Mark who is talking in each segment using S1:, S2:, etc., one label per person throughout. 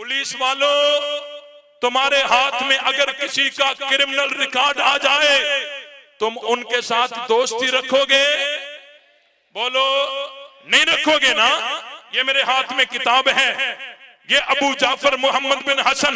S1: Police वालों, तुम्हारे हाथ में अगर किसी का क्रिमिनल रिकॉर्ड आ जाए, तुम उनके साथ दोस्ती रखोगे? बोलो, नहीं रखोगे ना। ये मेरे हाथ में किताब है, ये अबू जाफर मोहम्मद बिन हसन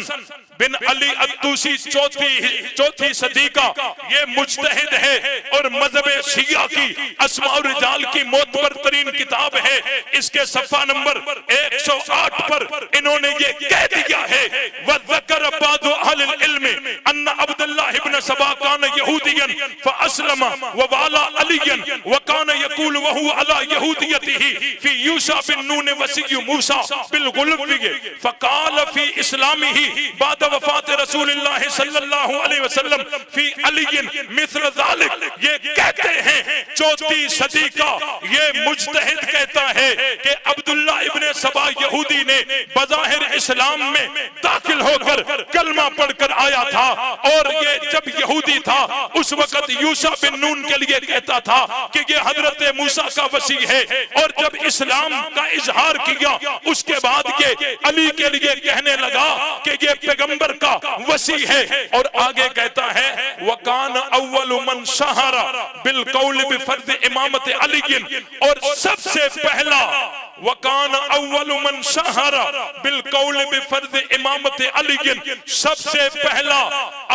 S1: बिन अली अत्तूसी चौथी सदी का ये मुज्तहिद है और मजहब शिया की अस्मा और रिजाल की मोतबर तरीन किताब है। इसके सफ़ा नंबर 108 पर इन्होंने ये कह दिया है, वज़कर बादु अहलिल इल्म अन्ना अब्दुल्लाह इब्न सबा कान यहूदियन फअस्लम व वाला अलियन व कान यकूल व हुवा अला यहूदियतिही फी यूसा बिन नून वसी मूसा बिल गुल्वी फ़क़ाल फ़ी इस्लामिही बाद वफ़ात रसूलिल्लाह सल्लल्लाहु अलैहि वसल्लम फ़ी अलिय्यिन मिस्ल ज़ालिक। ये कहते हैं चौथी सदी का ये मुज्तहिद कहता है कि अब्दुल्ला इब्ने सबा यहूदी ने बज़ाहिर इस्लाम में दाखिल होकर कलमा पढ़कर आया था, और ये जब यहूदी था उस वक्त यूसा बिन नून के लिए कहता था कि ये हजरत मूसा का वसी है, और जब इस्लाम का इजहार किया उसके बाद के अली के लिए कहने लगा कि ये पैगंबर का वसी है। और आगे कहता है वकान अव्वल मन शहरा बिल कौल बिफर्द इमामत अली, और सबसे पहला वकान अव्वल मन शहरा बिल कौल बिफर्द इमामत अली, सबसे पहला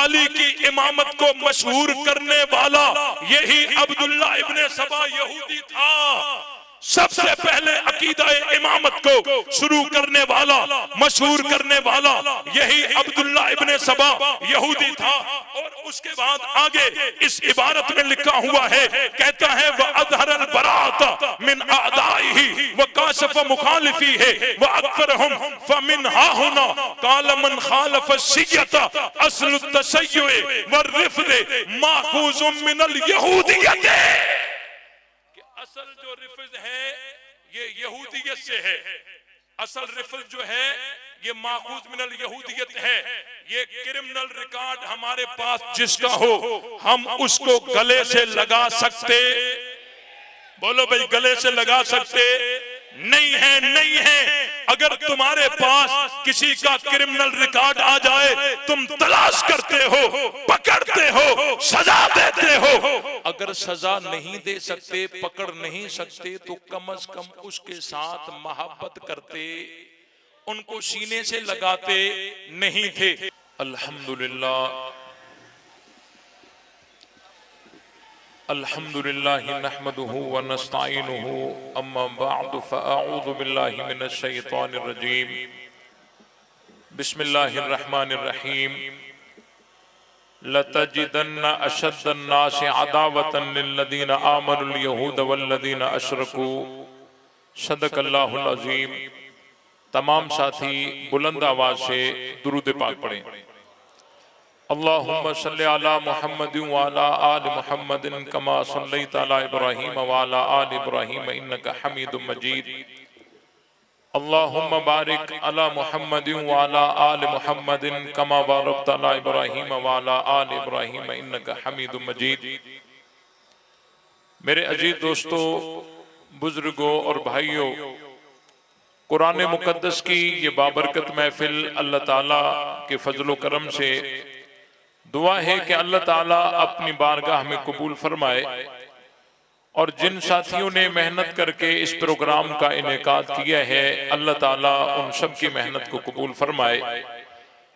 S1: अली की इमामत को मशहूर करने वाला यही अब्दुल्ला इब्ने सबा यहूदी था। सबसे पहले अकीदा इमामत को शुरू करने वाला, मशहूर करने वाला यही अब्दुल्ला इब्ने सबा यहूदी था। और उसके बाद आगे इस इबारत में लिखा हुआ है, कहता है व अज़हरल बराअत मिन आदाइही व काशफ मुखालिफीही व अकफरहुम फमिन हाहुना क़ाल मन खालफ शिय्यत अस्लु तशय्युअ व रिफ़द माखूज़ुम मिनल यहूदियत। असल जो रिफज है ये यहूदियत से है, असल रिफज जो है ये माखूज मिनल यहूदियत है। ये क्रिमिनल रिकॉर्ड हमारे पास जिसका हो हम उसको गले से लगा सकते? बोलो भाई, गले से लगा सकते? नहीं है, नहीं है। अगर तुम्हारे पास किसी का क्रिमिनल रिकॉर्ड आ जाए, तुम तलाश करते हो, पकड़ते हो, सजा देते हो। अगर सजा नहीं दे सकते, पकड़ नहीं सकते, तो कम से कम उसके साथ मोहब्बत करते, उनको सीने से लगाते नहीं थे। अल्हम्दुलिल्लाह अल्हम्दुलिल्लाहि नहमदुहु व नस्तईनुहु अम्मा बअदु फअऊज़ु बिल्लाहि मिनश शैतानिर रजीम बिस्मिल्लाहिर रहमानिर रहीम लतजिदन्ना अशद्दन्नासि अदावतन लिल्लज़ीना आमनुल यहूद वल्लज़ीना अशरकू। सदक़ल्लाहुल अज़ीम। तमाम साथी बुलंद आवाज से दुरूद पाक पढ़ें। अल्लाहुम्मा सल्लि अला मुहम्मद व अला आलि मुहम्मदिन कमा सल्लैता अला इब्राहीम व अला आलि इब्राहीम इन्नका हमीदुम मजीद। अल्लाहुम्मा बारिक अला मुहम्मद व अला आलि मुहम्मदिन कमा बारकता अला इब्राहीम व अला आलि इब्राहीम इन्नका हमीदुम मजीद। मेरे अजीज दोस्तों, बुजुर्गों और भाइयों, कुरान मुकद्दस की ये बाबरकत महफिल अल्लाह ताला के फजलो करम से दुआ है कि अल्लाह ताला अपनी बारगाह में कबूल फरमाए, और जिन साथियों ने मेहनत करके इस प्रोग्राम का इनेकाद किया है, अल्लाह ताला उन सब की मेहनत को कबूल फरमाए,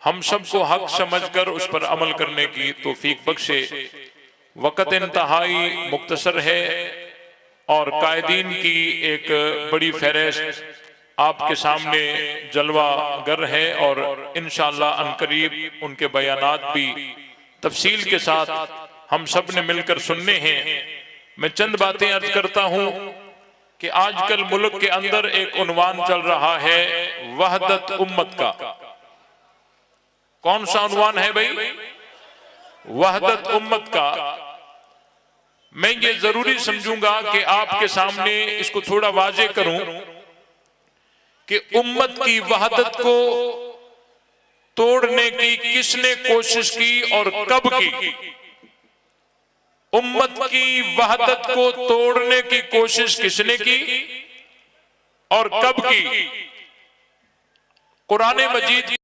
S1: हम सबको हक समझकर उस पर अमल करने की तौफीक बख्शे। वक़्त इंतहाई मुख्तसर है और कायदीन की एक बड़ी फहरिस्त आपके सामने जलवा गर है, और इंशाअल्लाह अनकरीब उनके बयानात भी तफसील के साथ हम सब ने मिलकर सुनने हैं। मैं चंद बातें अर्ज करता हूं कि आजकल मुल्क के अंदर एक उन्वान चल रहा है वहदत उम्मत का। कौन सा उन्वान है भाई? वहदत उम्मत का। मैं ये जरूरी समझूंगा कि आपके सामने इसको थोड़ा वाजे करूं कि उम्मत की वहदत को तोड़ने की किसने कोशिश की और कब की? उम्मत की वहदत को तोड़ने की कोशिश किसने की और कब की? कुरान मजीद